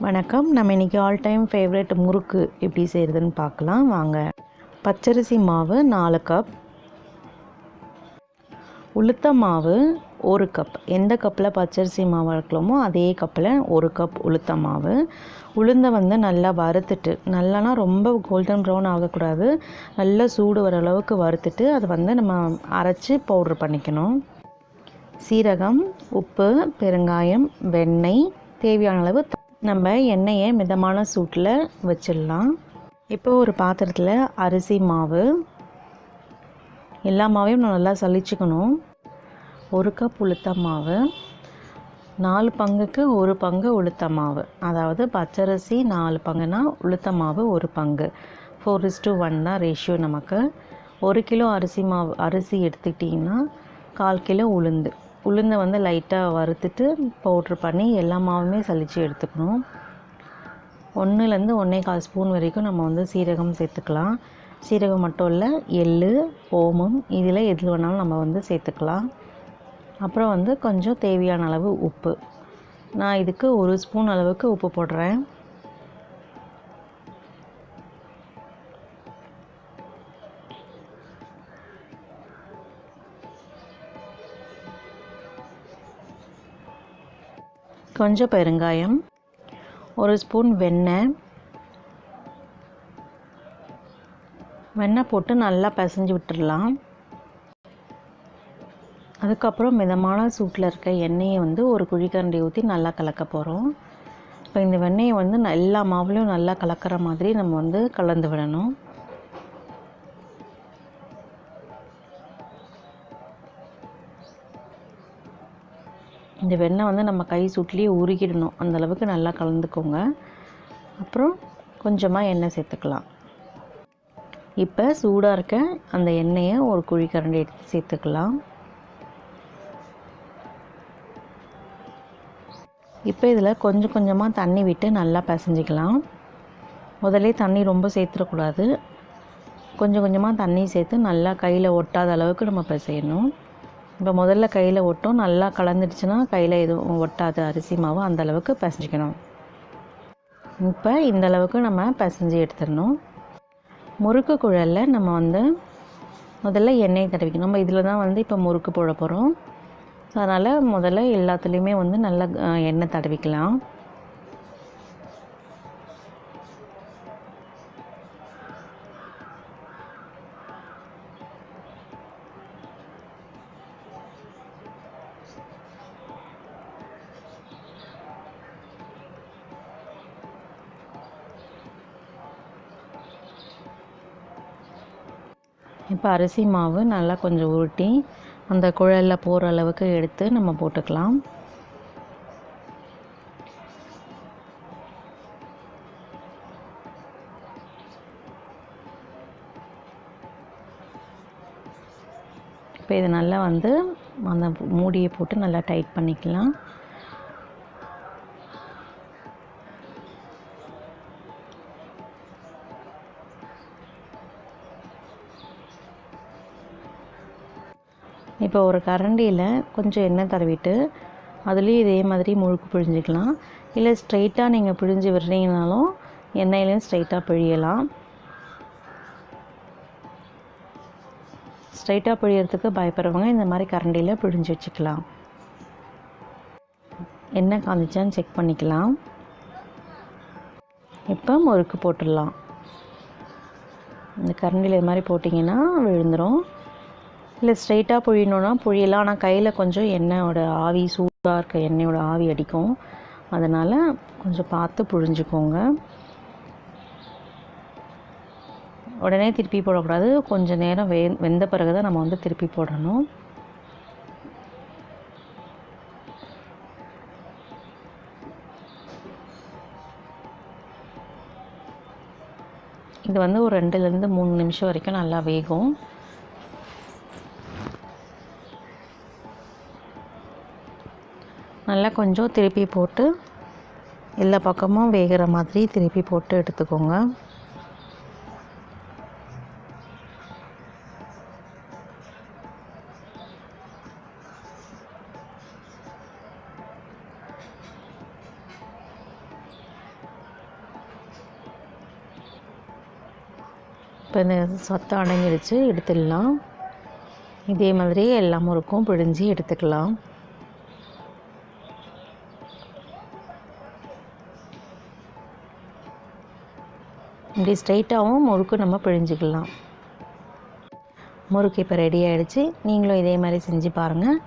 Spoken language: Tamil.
வணக்கம். நம்ம இன்றைக்கி ஆல் டைம் ஃபேவரட் முறுக்கு எப்படி செய்கிறதுன்னு பார்க்கலாம் வாங்க. பச்சரிசி மாவு 4 கப், உளுத்த மாவு 1 கப். எந்த கப்பில் பச்சரிசி மாவு வளர்க்கலாமோ அதே கப்பில் 1 கப் உளுத்த மாவு. உளுந்தை நல்லா வறுத்துட்டு, நல்லானா ரொம்ப கோல்டன் ப்ரௌன் ஆகக்கூடாது, நல்லா சூடு வர அளவுக்கு வறுத்துட்டு அதை நம்ம அரைச்சி பவுட்ரு பண்ணிக்கணும். சீரகம், உப்பு, பெருங்காயம், வெண்ணெய், தேவையான அளவு நம்ம எண்ணெயை மிதமான சூட்டில் வச்சிடலாம். இப்போ ஒரு பாத்திரத்தில் அரிசி மாவு, எல்லா மாவையும் நல்லா சலிச்சுக்கணும். 1 கப் உளுத்த மாவு, 4 பங்குக்கு 1 பங்கு உளுத்த மாவு, அதாவது பச்சரிசி 4 பங்குனா உளுத்த மாவு 1 பங்கு, 4:1 தான் ரேஷியோ. நமக்கு 1 கிலோ அரிசி எடுத்துக்கிட்டிங்கன்னா 1/4 கிலோ உளுந்தை லைட்டாக வறுத்துட்டு பவுட்ரு பண்ணி எல்லா மாவுமே சலித்து எடுத்துக்கணும். 1லேருந்து 1.25 ஸ்பூன் வரைக்கும் நம்ம சீரகம் சேர்த்துக்கலாம். சீரகம் மட்டும் இல்லை, எள், ஓமம், இதில் எது வேணாலும் நம்ம சேர்த்துக்கலாம். அப்புறம் கொஞ்சம் தேவையான அளவு உப்பு. நான் இதுக்கு 1 ஸ்பூன் அளவுக்கு உப்பு போடுறேன். கொஞ்சம் பெருங்காயம், 1 ஸ்பூன் வெண்ணெய் போட்டு நல்லா பிசைஞ்சு விட்டுடலாம். அதுக்கப்புறம் மிதமான சூட்டில் இருக்க எண்ணெயை ஒரு குழிக்கரண்டி ஊற்றி நல்லா கலக்க போகிறோம். இப்போ இந்த வெண்ணெயை எல்லா மாவுலையும் நல்லா கலக்கிற மாதிரி நம்ம கலந்து விடணும். இந்த வெண்ணெய் நம்ம கை சூட்லேயே உருகிடணும், அந்தளவுக்கு நல்லா கலந்துக்கோங்க. அப்புறம் கொஞ்சமாக எண்ணெய் சேர்த்துக்கலாம். இப்போ சூடாக இருக்க அந்த எண்ணெயை ஒரு குழிக்கரண்டி எடுத்து சேர்த்துக்கலாம். இப்போ இதில் கொஞ்சம் கொஞ்சமாக தண்ணி விட்டு நல்லா பிசைஞ்சிக்கலாம். முதல்ல தண்ணி ரொம்ப சேர்த்துடக்கூடாது, கொஞ்சம் கொஞ்சமாக தண்ணி சேர்த்து நல்லா கையில் ஒட்டாத அளவுக்கு நம்ம பிசையணும். இப்போ முதல்ல கையில் ஒட்டும், நல்லா கலந்துடுச்சுன்னா கையில் எதுவும் ஒட்டாது அரிசி மாவு, அந்தளவுக்கு பிசைஞ்சிக்கணும். இப்போ இந்தளவுக்கு நம்ம பிசைஞ்சு எடுத்துடணும். முறுக்கு குழலில் நம்ம முதல்ல எண்ணெய் தடவிக்கணும். நம்ம இதில் தான் இப்போ முறுக்கு போட போகிறோம். அதனால் முதல்ல எல்லாத்துலேயுமே நல்லா எண்ணெய் தடவிக்கலாம். இப்போ அரிசி மாவு நல்லா கொஞ்சம் உருட்டி அந்த குழலில் போகிற அளவுக்கு எடுத்து நம்ம போட்டுக்கலாம். இப்போ இது நல்லா அந்த மூடியை போட்டு நல்லா டைட் பண்ணிக்கலாம். இப்போ ஒரு கரண்டியில் கொஞ்சம் எண்ணெய் தடவிட்டு அதுலேயும் இதே மாதிரி முறுக்கு பிழிஞ்சிக்கலாம். இல்லை ஸ்ட்ரைட்டாக நீங்கள் பிழிஞ்சு விடுறீங்கனாலும் எண்ணெயிலையும் ஸ்ட்ரைட்டாக பிழியலாம். ஸ்ட்ரைட்டாக பிழியறதுக்கு பயப்படுறவங்க இந்த மாதிரி கரண்டியில் பிழிஞ்சு வச்சுக்கலாம். எண்ணெய் காஞ்சிச்சான்னு செக் பண்ணிக்கலாம். இப்போ முறுக்கு போட்டுடலாம். இந்த கரண்டியில் இது மாதிரி போட்டிங்கன்னா விழுந்துடும். இல்லை ஸ்ட்ரைட்டாக புழியணுன்னா புழியலாம், ஆனால் கையில் கொஞ்சம் எண்ணெயோட ஆவி, சூடாக இருக்க எண்ணெயோட ஆவி அடிக்கும், அதனால் கொஞ்சம் பார்த்து புழிஞ்சுக்கோங்க. உடனே திருப்பி போடக்கூடாது, கொஞ்சம் நேரம் வெந்த பிறகு தான் நம்ம திருப்பி போடணும். இது ஒரு 2லேருந்து 3 நிமிஷம் வரைக்கும் நல்லா வேகும். நல்லா கொஞ்சம் திருப்பி போட்டு எல்லா பக்கமும் வேகிற மாதிரி திருப்பி போட்டு எடுத்துக்கோங்க. இப்போ இந்த சத்தம் அடங்கிடுச்சு, எடுத்துடலாம். இதே மாதிரி எல்லா முறுக்கும் பிழிஞ்சு எடுத்துக்கலாம். இப்படி ஸ்ட்ரைட்டாகவும் முறுக்கு நம்ம பிழிஞ்சிக்கலாம். முறுக்கு இப்போ ரெடி ஆகிடுச்சு. நீங்களும் இதே மாதிரி செஞ்சு பாருங்கள்.